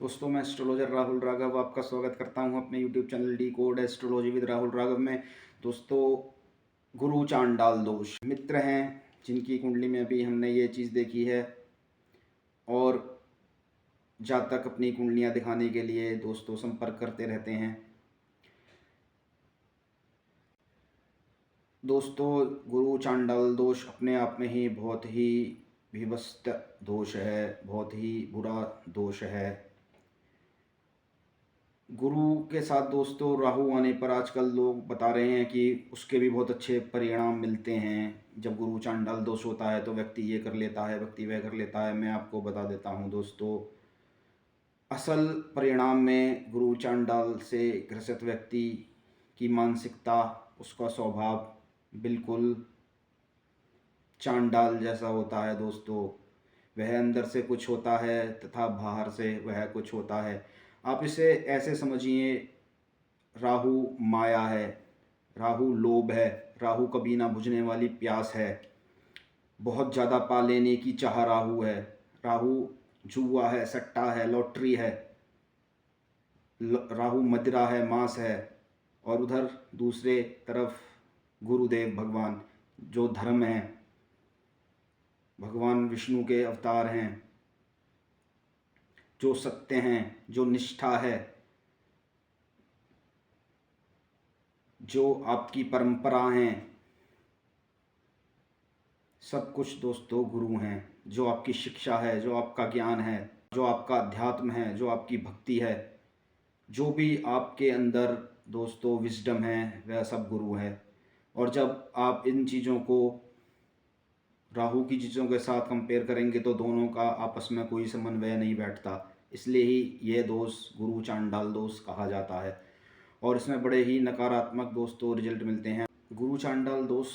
दोस्तों, मैं एस्ट्रोलॉजर राहुल राघव आपका स्वागत करता हूं अपने YouTube channel D code astrology with Rahul Raghav में। दोस्तों, गुरु चांडाल दोष मित्र हैं जिनकी कुंडली में अभी हमने ये चीज़ देखी है, और जातक अपनी कुंडलियां दिखाने के लिए दोस्तों संपर्क करते रहते हैं। दोस्तों, गुरु चांडाल दोष अपने आप में ही बहुत ही विभत्स दोष है, बहुत ही बुरा दोष है। गुरु के साथ दोस्तों राहु आने पर आजकल लोग बता रहे हैं कि उसके भी बहुत अच्छे परिणाम मिलते हैं। जब गुरु चांडाल दोष होता है तो व्यक्ति ये कर लेता है, व्यक्ति वह कर लेता है। मैं आपको बता देता हूँ दोस्तों, असल परिणाम में गुरु चांडाल से ग्रसित व्यक्ति की मानसिकता, उसका स्वभाव बिल्कुल चांडाल जैसा होता है दोस्तों। वह अंदर से कुछ होता है तथा बाहर से वह कुछ होता है। आप इसे ऐसे समझिए, राहु माया है, राहु लोभ है, राहु कभी ना बुझने वाली प्यास है, बहुत ज़्यादा पा लेने की चाह राहु है, राहु जुआ है, सट्टा है, लॉटरी है, राहु मदिरा है, मांस है। और उधर दूसरे तरफ गुरुदेव भगवान जो धर्म है, भगवान विष्णु के अवतार हैं, जो सत्य हैं, जो निष्ठा है, जो आपकी परंपरा हैं, सब कुछ दोस्तों गुरु हैं। जो आपकी शिक्षा है, जो आपका ज्ञान है, जो आपका अध्यात्म है, जो आपकी भक्ति है, जो भी आपके अंदर दोस्तों विजडम है, वह सब गुरु है। और जब आप इन चीज़ों को राहु की चीज़ों के साथ कंपेयर करेंगे तो दोनों का आपस में कोई समन्वय नहीं बैठता। इसलिए ही ये दोष गुरु चांडाल दोष कहा जाता है, और इसमें बड़े ही नकारात्मक दोस्तों रिजल्ट मिलते हैं। गुरु चांडाल दोष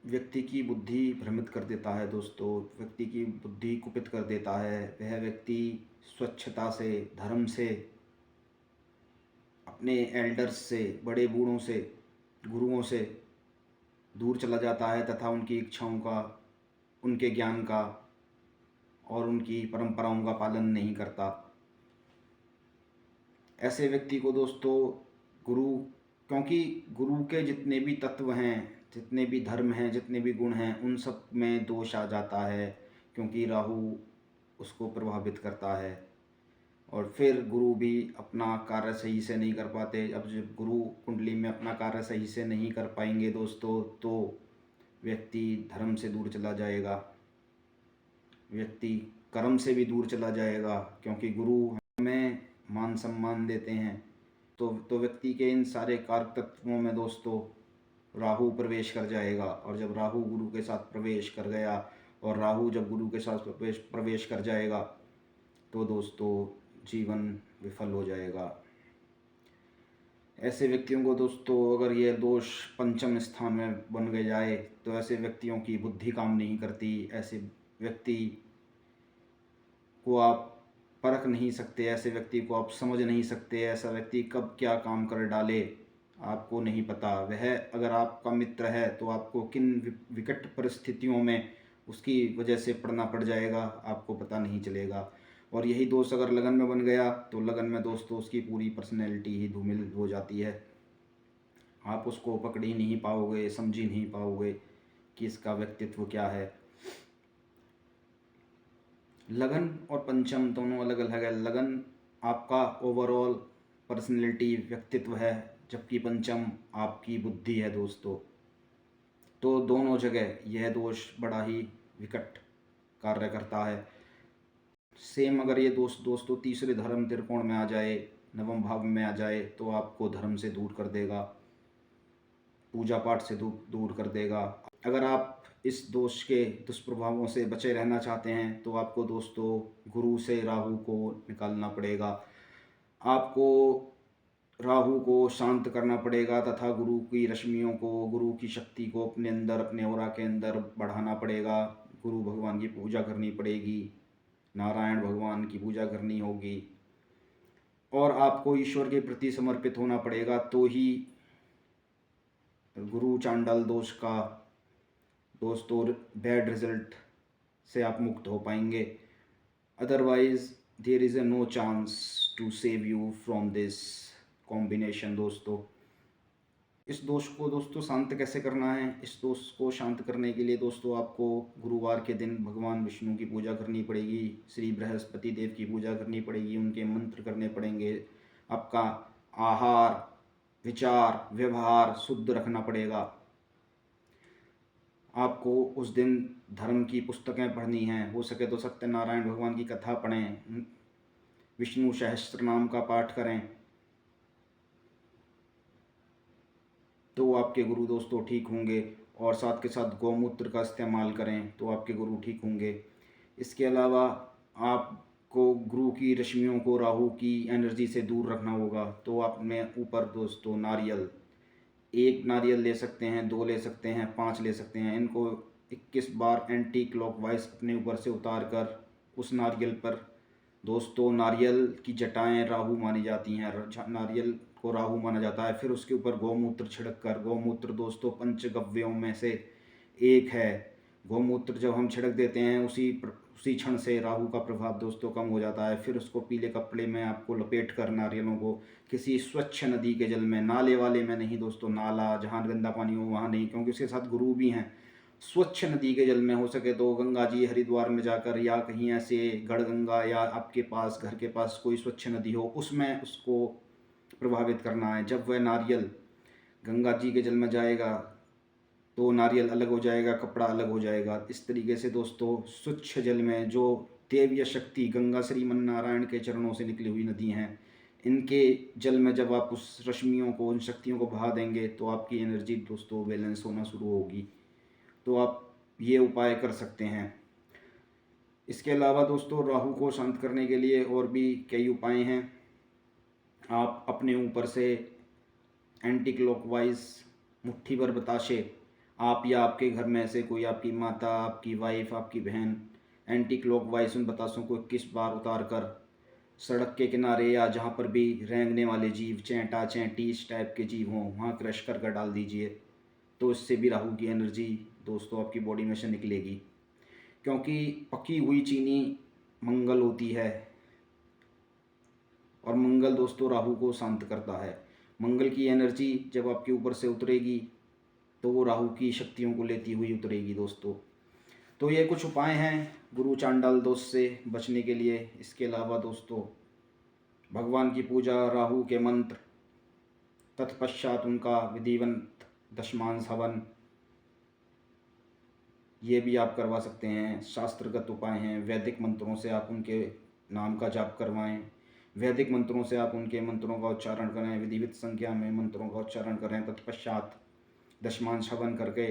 व्यक्ति की बुद्धि भ्रमित कर देता है दोस्तों, व्यक्ति की बुद्धि कुपित कर देता है। वह व्यक्ति स्वच्छता से, धर्म से, अपने एल्डर्स से, बड़े बूढ़ों से, गुरुओं से दूर चला जाता है तथा उनकी इच्छाओं का, उनके ज्ञान का और उनकी परंपराओं का पालन नहीं करता। ऐसे व्यक्ति को दोस्तों गुरु, क्योंकि गुरु के जितने भी तत्व हैं, जितने भी धर्म हैं, जितने भी गुण हैं, उन सब में दोष आ जाता है, क्योंकि राहु उसको प्रभावित करता है। और फिर गुरु भी अपना कार्य सही से नहीं कर पाते। अब जब गुरु कुंडली में अपना कार्य सही से नहीं कर पाएंगे दोस्तों, तो व्यक्ति धर्म से दूर चला जाएगा, व्यक्ति कर्म से भी दूर चला जाएगा, क्योंकि गुरु हमें मान सम्मान देते हैं। तो व्यक्ति के इन सारे कारक तत्वों में दोस्तों राहु प्रवेश कर जाएगा। और जब राहु गुरु के साथ प्रवेश कर गया, और राहु जब गुरु के साथ प्रवेश कर जाएगा, तो दोस्तों जीवन विफल हो जाएगा। ऐसे व्यक्तियों को दोस्तों अगर ये दोष पंचम स्थान में बन गए जाए तो ऐसे व्यक्तियों की बुद्धि काम नहीं करती। ऐसे व्यक्ति को आप परख नहीं सकते, ऐसे व्यक्ति को आप समझ नहीं सकते। ऐसा व्यक्ति कब क्या काम कर डाले आपको नहीं पता। वह अगर आपका मित्र है तो आपको किन विकट परिस्थितियों में उसकी वजह से पड़ना पड़ जाएगा आपको पता नहीं चलेगा। और यही दोस्त अगर लगन में बन गया तो लगन में दोस्तों उसकी पूरी पर्सनैलिटी ही धूमिल हो जाती है। आप उसको पकड़ ही नहीं पाओगे, समझ ही नहीं पाओगे कि इसका व्यक्तित्व क्या है। लगन और पंचम दोनों अलग अलग है। लगन आपका ओवरऑल पर्सनैलिटी, व्यक्तित्व है, जबकि पंचम आपकी बुद्धि है दोस्तों। तो दोनों जगह यह दोष बड़ा ही विकट कार्य करता है। सेम अगर ये दोस्तों तीसरे धर्म त्रिकोण में आ जाए, नवम भाव में आ जाए, तो आपको धर्म से दूर कर देगा, पूजा पाठ से दूर कर देगा। अगर आप इस दोष के दुष्प्रभावों से बचे रहना चाहते हैं तो आपको दोस्तों गुरु से राहु को निकालना पड़ेगा। आपको राहु को शांत करना पड़ेगा तथा गुरु की रश्मियों को, गुरु की शक्ति को अपने अंदर, अपने औरा के अंदर बढ़ाना पड़ेगा। गुरु भगवान की पूजा करनी पड़ेगी, नारायण भगवान की पूजा करनी होगी, और आपको ईश्वर के प्रति समर्पित होना पड़ेगा। तो ही गुरु चांडाल दोष का दोस्तों बैड रिजल्ट से आप मुक्त हो पाएंगे। Otherwise there is a no chance to save you from this combination. दोस्तों, इस दोष को दोस्तों शांत कैसे करना है? इस दोष को शांत करने के लिए दोस्तों आपको गुरुवार के दिन भगवान विष्णु की पूजा करनी पड़ेगी, श्री बृहस्पति देव की पूजा करनी पड़ेगी, उनके मंत्र करने पड़ेंगे, आपका आहार विचार व्यवहार शुद्ध रखना पड़ेगा। आपको उस दिन धर्म की पुस्तकें पढ़नी हैं, हो सके तो सत्यनारायण भगवान की कथा पढ़ें, विष्णु सहस्त्र नाम का पाठ करें, तो आपके गुरु दोस्तों ठीक होंगे। और साथ के साथ गौमूत्र का इस्तेमाल करें तो आपके गुरु ठीक होंगे। इसके अलावा आपको गुरु की रश्मियों को राहु की एनर्जी से दूर रखना होगा। तो आप अपने ऊपर दोस्तों नारियल, एक नारियल ले सकते हैं, 2 ले सकते हैं, 5 ले सकते हैं, इनको 21 बार एंटी क्लॉकवाइज अपने ऊपर से उतार कर उस नारियल पर दोस्तों, नारियल की जटाएं राहु मानी जाती हैं, नारियल को राहु माना जाता है। फिर उसके ऊपर गौमूत्र छिड़क कर, गौमूत्र दोस्तों पंचगव्यों में से एक है, गौमूत्र जब हम छिड़क देते हैं उसी क्षण से राहु का प्रभाव दोस्तों कम हो जाता है। फिर उसको पीले कपड़े में आपको लपेट कर नारियलों को किसी स्वच्छ नदी के जल में, नाले वाले में नहीं दोस्तों, नाला जहाँ गंदा पानी हो वहाँ नहीं, क्योंकि उसके साथ गुरु भी हैं। स्वच्छ नदी के जल में, हो सके तो गंगा जी हरिद्वार में जाकर या कहीं ऐसे गढ़गंगा या आपके पास घर के पास कोई स्वच्छ नदी हो उसमें उसको प्रभावित करना है। जब वह नारियल गंगा जी के जल में जाएगा तो नारियल अलग हो जाएगा, कपड़ा अलग हो जाएगा। इस तरीके से दोस्तों स्वच्छ जल में जो देवीय शक्ति गंगा श्रीमन नारायण के चरणों से निकली हुई नदी हैं, इनके जल में जब आप उस रश्मियों को, उन शक्तियों को बहा देंगे तो आपकी एनर्जी दोस्तों बैलेंस होना शुरू होगी। तो आप ये उपाय कर सकते हैं। इसके अलावा दोस्तों राहु को शांत करने के लिए और भी कई उपाय हैं। आप अपने ऊपर से एंटी क्लॉकवाइज मुट्ठी भर बताशे, आप या आपके घर में से कोई, आपकी माता, आपकी वाइफ, आपकी बहन, एंटी क्लॉकवाइज उन बतासों को 21 बार उतार कर सड़क के किनारे या जहाँ पर भी रेंगने वाले जीव, चैंटा चैंटी इस टाइप के जीव हों, वहाँ क्रश कर डाल दीजिए। तो इससे भी राहु की एनर्जी दोस्तों आपकी बॉडी में से निकलेगी, क्योंकि पकी हुई चीनी मंगल होती है और मंगल दोस्तों राहु को शांत करता है। मंगल की एनर्जी जब आपके ऊपर से उतरेगी तो वो राहु की शक्तियों को लेती हुई उतरेगी दोस्तों। तो ये कुछ उपाय हैं गुरु चांडाल दोष से बचने के लिए। इसके अलावा दोस्तों भगवान की पूजा, राहु के मंत्र, तत्पश्चात उनका विधिवत दशमांश हवन, ये भी आप करवा सकते हैं। शास्त्रगत उपाय हैं, वैदिक मंत्रों से आप उनके नाम का जाप करवाएं, वैदिक मंत्रों से आप उनके मंत्रों का उच्चारण करें, विधिवत संख्या में मंत्रों का उच्चारण करें। तत्पश्चात दशमांश हवन करके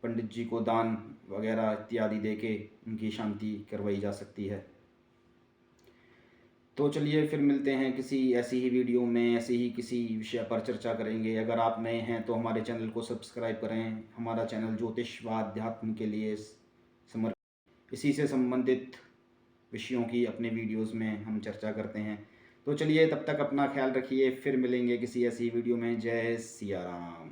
पंडित जी को दान वगैरह इत्यादि दे के उनकी शांति करवाई जा सकती है। तो चलिए फिर मिलते हैं किसी ऐसी ही वीडियो में, ऐसे ही किसी विषय पर चर्चा करेंगे। अगर आप नए हैं तो हमारे चैनल को सब्सक्राइब करें। हमारा चैनल ज्योतिष व अध्यात्म के लिए समर्पित, इसी से संबंधित विषयों की अपने वीडियोस में हम चर्चा करते हैं। तो चलिए तब तक अपना ख्याल रखिए, फिर मिलेंगे किसी ऐसी वीडियो में। जय सिया राम।